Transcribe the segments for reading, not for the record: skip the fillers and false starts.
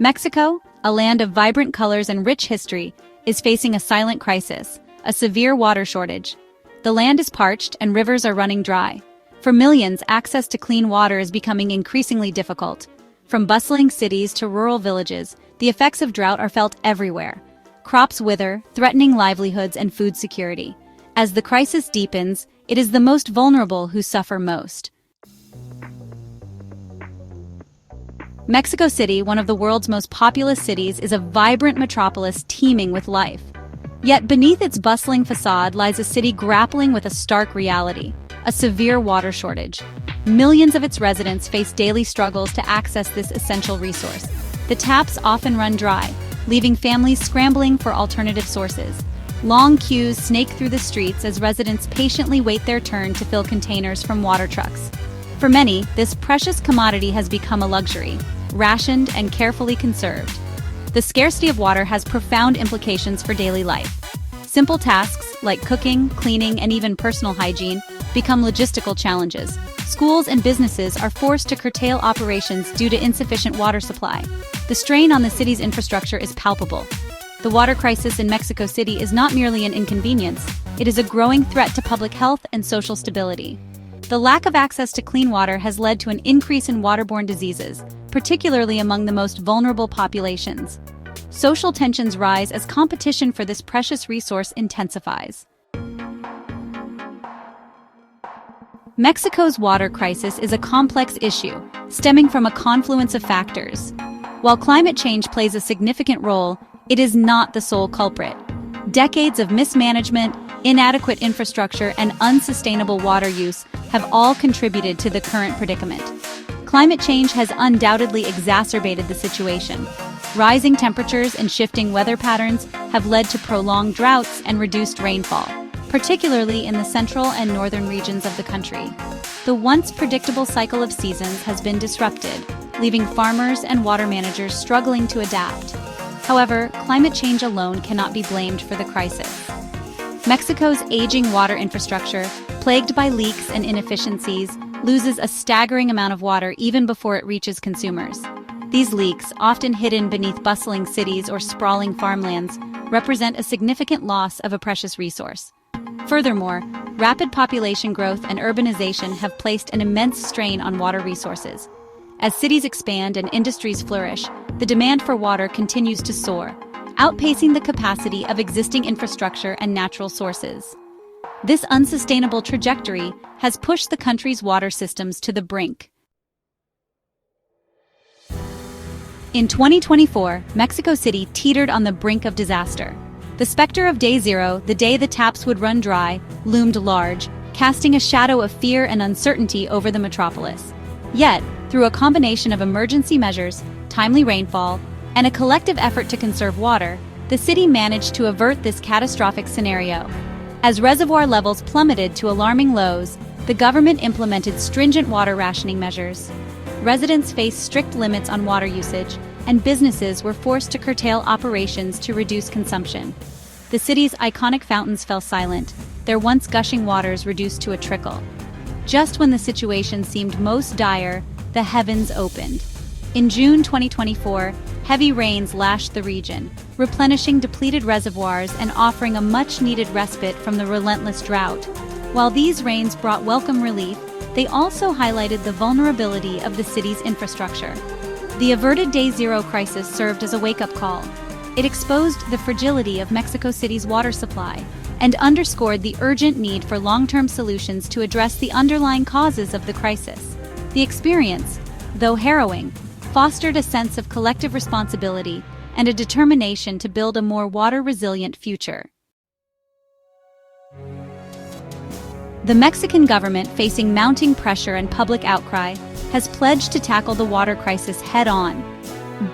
Mexico, a land of vibrant colors and rich history, is facing a silent crisis, a severe water shortage. The land is parched and rivers are running dry. For millions, access to clean water is becoming increasingly difficult. From bustling cities to rural villages, the effects of drought are felt everywhere. Crops wither, threatening livelihoods and food security. As the crisis deepens, it is the most vulnerable who suffer most. Mexico City, one of the world's most populous cities, is a vibrant metropolis teeming with life. Yet beneath its bustling facade lies a city grappling with a stark reality: a severe water shortage. Millions of its residents face daily struggles to access this essential resource. The taps often run dry, leaving families scrambling for alternative sources. Long queues snake through the streets as residents patiently wait their turn to fill containers from water trucks. For many, this precious commodity has become a luxury, rationed and carefully conserved. The scarcity of water has profound implications for daily life. Simple tasks like cooking, cleaning, and even personal hygiene become logistical challenges. Schools and businesses are forced to curtail operations due to insufficient water supply. The strain on the city's infrastructure is palpable. The water crisis in Mexico City is not merely an inconvenience, it is a growing threat to public health and social stability. The lack of access to clean water has led to an increase in waterborne diseases, particularly among the most vulnerable populations. Social tensions rise as competition for this precious resource intensifies. Mexico's water crisis is a complex issue, stemming from a confluence of factors. While climate change plays a significant role, it is not the sole culprit. Decades of mismanagement, inadequate infrastructure, and unsustainable water use have all contributed to the current predicament. Climate change has undoubtedly exacerbated the situation. Rising temperatures and shifting weather patterns have led to prolonged droughts and reduced rainfall, particularly in the central and northern regions of the country. The once predictable cycle of seasons has been disrupted, leaving farmers and water managers struggling to adapt. However, climate change alone cannot be blamed for the crisis. Mexico's aging water infrastructure, plagued by leaks and inefficiencies, loses a staggering amount of water even before it reaches consumers. These leaks, often hidden beneath bustling cities or sprawling farmlands, represent a significant loss of a precious resource. Furthermore, rapid population growth and urbanization have placed an immense strain on water resources. As cities expand and industries flourish, the demand for water continues to soar, outpacing the capacity of existing infrastructure and natural sources. This unsustainable trajectory has pushed the country's water systems to the brink. In 2024, Mexico City teetered on the brink of disaster. The specter of Day Zero, the day the taps would run dry, loomed large, casting a shadow of fear and uncertainty over the metropolis. Yet, through a combination of emergency measures, timely rainfall, and a collective effort to conserve water, the city managed to avert this catastrophic scenario. As reservoir levels plummeted to alarming lows, the government implemented stringent water rationing measures. Residents faced strict limits on water usage, and businesses were forced to curtail operations to reduce consumption. The city's iconic fountains fell silent, their once gushing waters reduced to a trickle. Just when the situation seemed most dire, the heavens opened. In June 2024, heavy rains lashed the region, replenishing depleted reservoirs and offering a much-needed respite from the relentless drought. While these rains brought welcome relief, they also highlighted the vulnerability of the city's infrastructure. The averted Day Zero crisis served as a wake-up call. It exposed the fragility of Mexico City's water supply and underscored the urgent need for long-term solutions to address the underlying causes of the crisis. The experience, though harrowing, fostered a sense of collective responsibility and a determination to build a more water-resilient future. The Mexican government, facing mounting pressure and public outcry, has pledged to tackle the water crisis head-on.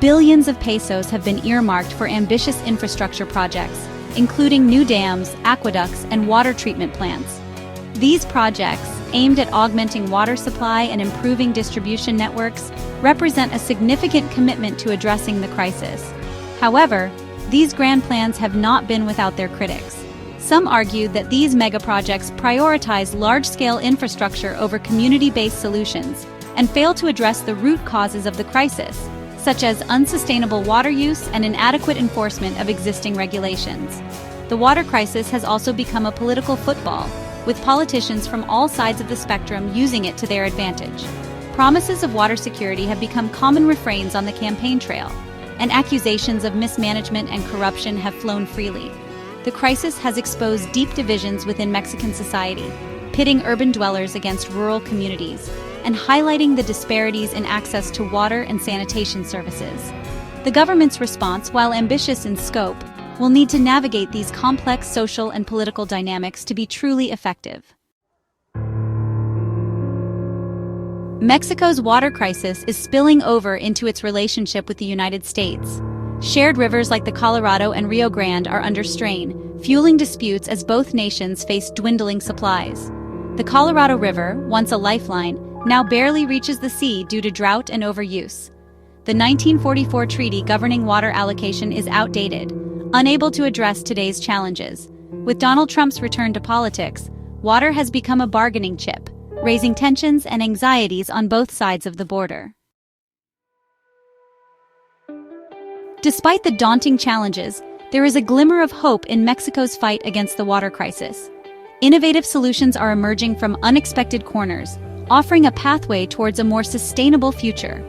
Billions of pesos have been earmarked for ambitious infrastructure projects, including new dams, aqueducts, and water treatment plants. These projects, aimed at augmenting water supply and improving distribution networks, represent a significant commitment to addressing the crisis. However, these grand plans have not been without their critics. Some argue that these megaprojects prioritize large-scale infrastructure over community-based solutions and fail to address the root causes of the crisis, such as unsustainable water use and inadequate enforcement of existing regulations. The water crisis has also become a political football, with politicians from all sides of the spectrum using it to their advantage. Promises of water security have become common refrains on the campaign trail, and accusations of mismanagement and corruption have flown freely. The crisis has exposed deep divisions within Mexican society, pitting urban dwellers against rural communities, and highlighting the disparities in access to water and sanitation services. The government's response, while ambitious in scope, will need to navigate these complex social and political dynamics to be truly effective. Mexico's water crisis is spilling over into its relationship with the United States. Shared rivers like the Colorado and Rio Grande are under strain, fueling disputes as both nations face dwindling supplies. The Colorado River, once a lifeline, now barely reaches the sea due to drought and overuse. The 1944 treaty governing water allocation is outdated, unable to address today's challenges. With Donald Trump's return to politics, water has become a bargaining chip, raising tensions and anxieties on both sides of the border. Despite the daunting challenges, there is a glimmer of hope in Mexico's fight against the water crisis. Innovative solutions are emerging from unexpected corners, offering a pathway towards a more sustainable future.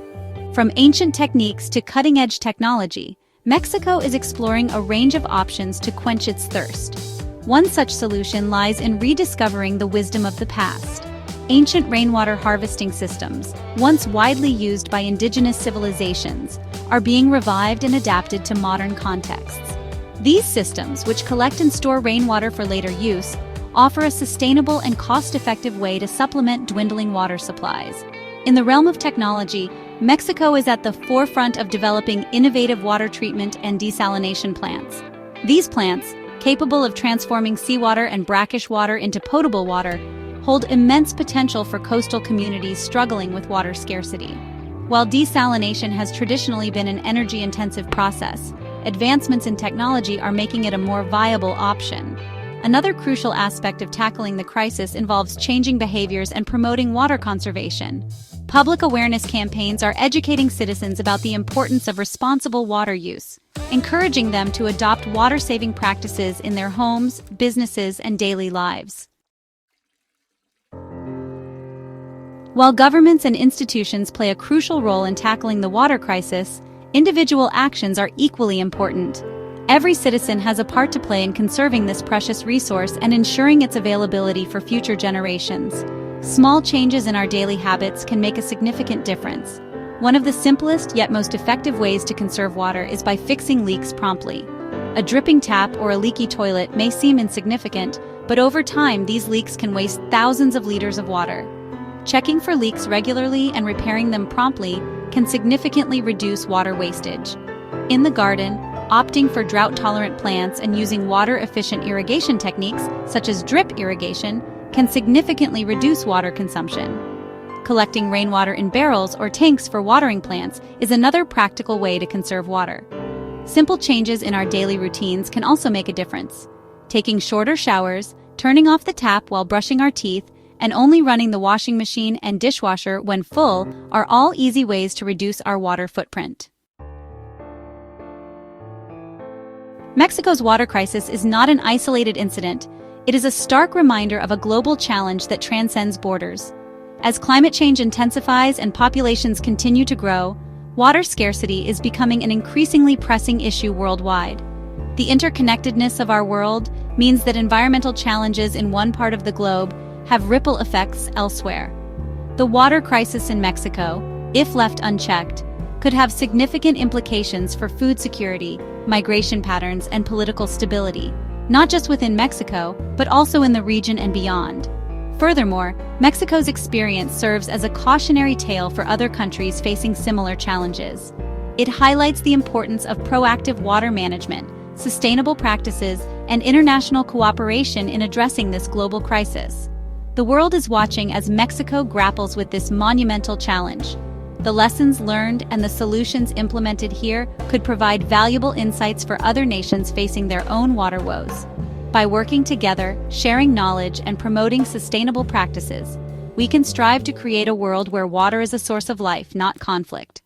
From ancient techniques to cutting-edge technology, Mexico is exploring a range of options to quench its thirst. One such solution lies in rediscovering the wisdom of the past. Ancient rainwater harvesting systems, once widely used by indigenous civilizations, are being revived and adapted to modern contexts. These systems, which collect and store rainwater for later use, offer a sustainable and cost-effective way to supplement dwindling water supplies. In the realm of technology, Mexico is at the forefront of developing innovative water treatment and desalination plants. These plants, capable of transforming seawater and brackish water into potable water, hold immense potential for coastal communities struggling with water scarcity. While desalination has traditionally been an energy-intensive process, advancements in technology are making it a more viable option. Another crucial aspect of tackling the crisis involves changing behaviors and promoting water conservation. Public awareness campaigns are educating citizens about the importance of responsible water use, encouraging them to adopt water-saving practices in their homes, businesses, and daily lives. While governments and institutions play a crucial role in tackling the water crisis, individual actions are equally important. Every citizen has a part to play in conserving this precious resource and ensuring its availability for future generations. Small changes in our daily habits can make a significant difference. One of the simplest yet most effective ways to conserve water is by fixing leaks promptly. A dripping tap or a leaky toilet may seem insignificant, but over time these leaks can waste thousands of liters of water. Checking for leaks regularly and repairing them promptly can significantly reduce water wastage. In the garden, opting for drought-tolerant plants and using water-efficient irrigation techniques, such as drip irrigation, can significantly reduce water consumption. Collecting rainwater in barrels or tanks for watering plants is another practical way to conserve water. Simple changes in our daily routines can also make a difference. Taking shorter showers, turning off the tap while brushing our teeth, and only running the washing machine and dishwasher when full are all easy ways to reduce our water footprint. Mexico's water crisis is not an isolated incident. It is a stark reminder of a global challenge that transcends borders. As climate change intensifies and populations continue to grow, water scarcity is becoming an increasingly pressing issue worldwide. The interconnectedness of our world means that environmental challenges in one part of the globe have ripple effects elsewhere. The water crisis in Mexico, if left unchecked, could have significant implications for food security, migration patterns, and political stability, not just within Mexico, but also in the region and beyond. Furthermore, Mexico's experience serves as a cautionary tale for other countries facing similar challenges. It highlights the importance of proactive water management, sustainable practices, and international cooperation in addressing this global crisis. The world is watching as Mexico grapples with this monumental challenge. The lessons learned and the solutions implemented here could provide valuable insights for other nations facing their own water woes. By working together, sharing knowledge, and promoting sustainable practices, we can strive to create a world where water is a source of life, not conflict.